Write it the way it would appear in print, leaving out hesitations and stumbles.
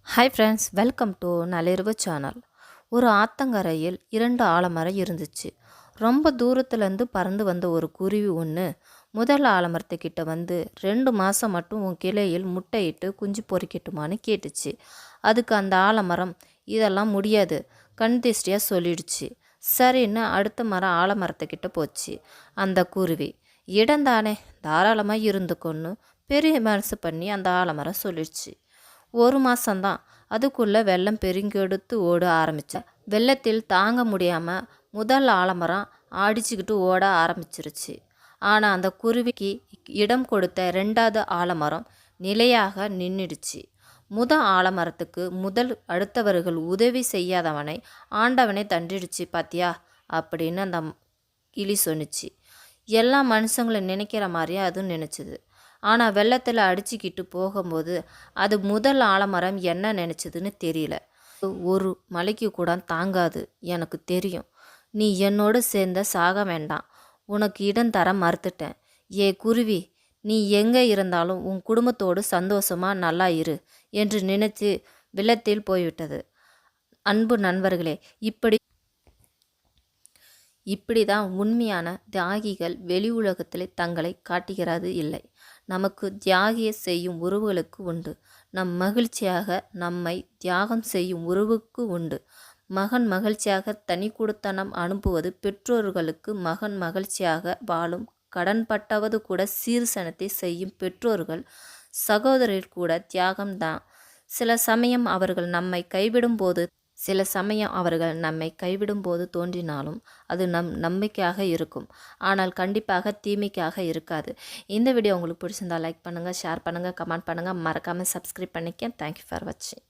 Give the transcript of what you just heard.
Hi friends, welcome to நள்ளிரவு channel. ஒரு ஆத்தங்கரையில் 2 ஆலமரம் இருந்துச்சு. ரொம்ப தூரத்துலேருந்து பறந்து வந்த ஒரு குருவி ஒன்று முதல் ஆலமரத்துக்கிட்ட வந்து 2 மாதம் மட்டும் உன் கிளையில் முட்டையிட்டு குஞ்சு பொறிக்கட்டுமான்னு கேட்டுச்சு. அதுக்கு அந்த ஆலமரம் இதெல்லாம் முடியாது, கண் திஷ்டியாக சொல்லிடுச்சு. சரின்னு அடுத்த மரம் ஆலமரத்துக்கிட்ட போச்சு. அந்த குருவி இடந்தானே, தாராளமாக இருந்துக்கொன்னு பெரிய மனசு பண்ணி அந்த ஆலமரம் சொல்லிடுச்சு. ஒரு மாதம்தான், அதுக்குள்ளே வெள்ளம் பெருங்கெடுத்து ஓட ஆரம்பித்தேன். வெள்ளத்தில் தாங்க முடியாமல் முதல் ஆலமரம் அடிச்சுக்கிட்டு ஓட ஆரம்பிச்சிருச்சு. ஆனால் அந்த குருவிக்கு இடம் கொடுத்த 2வது ஆலமரம் நிலையாக நின்றுடுச்சு. ஆலமரத்துக்கு அடுத்தவர்கள் உதவி செய்யாதவனை ஆண்டவனை தண்டிடுச்சு பாத்தியா அப்படின்னு அந்த கிளி சொன்னிச்சு. எல்லா மனுஷங்களை நினைக்கிற மாதிரியே அதுவும் நினச்சிது. ஆனால் வெள்ளத்தில் அடிச்சுக்கிட்டு போகும்போது அது முதல் ஆலமரம் என்ன நினச்சதுன்னு தெரியல. ஒரு மலைக்கு கூட தாங்காது, எனக்கு தெரியும். நீ என்னோடு சேர்ந்த சாக வேண்டாம், உனக்கு இடம் தர மறுத்துட்டேன். ஏ குருவி, நீ எங்கே இருந்தாலும் உன் குடும்பத்தோடு சந்தோஷமாக நல்லா இரு என்று நினைத்து வெள்ளத்தில் போய்விட்டது. அன்பு நண்பர்களே, இப்படி தான் உண்மையான தியாகிகள் வெளி உலகத்தில் தங்களை காட்டுகிறது இல்லை. நமக்கு தியாகிய செய்யும் உறவுகளுக்கு உண்டு. நம் மகிழ்ச்சியாக நம்மை தியாகம் செய்யும் உறவுக்கு உண்டு. மகன் மகிழ்ச்சியாக தனி கொடுத்தனம் அனுப்புவது பெற்றோர்களுக்கு, மகன் மகிழ்ச்சியாக வாழும் கடன்பட்டவது கூட சீர்சனத்தை செய்யும் பெற்றோர்கள், சகோதரர் கூட தியாகம்தான். சில சமயம் அவர்கள் நம்மை கைவிடும் போது தோன்றினாலும் அது நம் நம்பிக்கையாக இருக்கும். ஆனால் கண்டிப்பாக தீமைக்காக இருக்காது. இந்த வீடியோ உங்களுக்கு பிடிச்சிருந்தால் லைக் பண்ணுங்கள், ஷேர் பண்ணுங்கள், கமெண்ட் பண்ணுங்கள், மறக்காமல் சப்ஸ்கிரைப் பண்ணிக்க. தேங்க்யூ ஃபார் வாட்சிங்.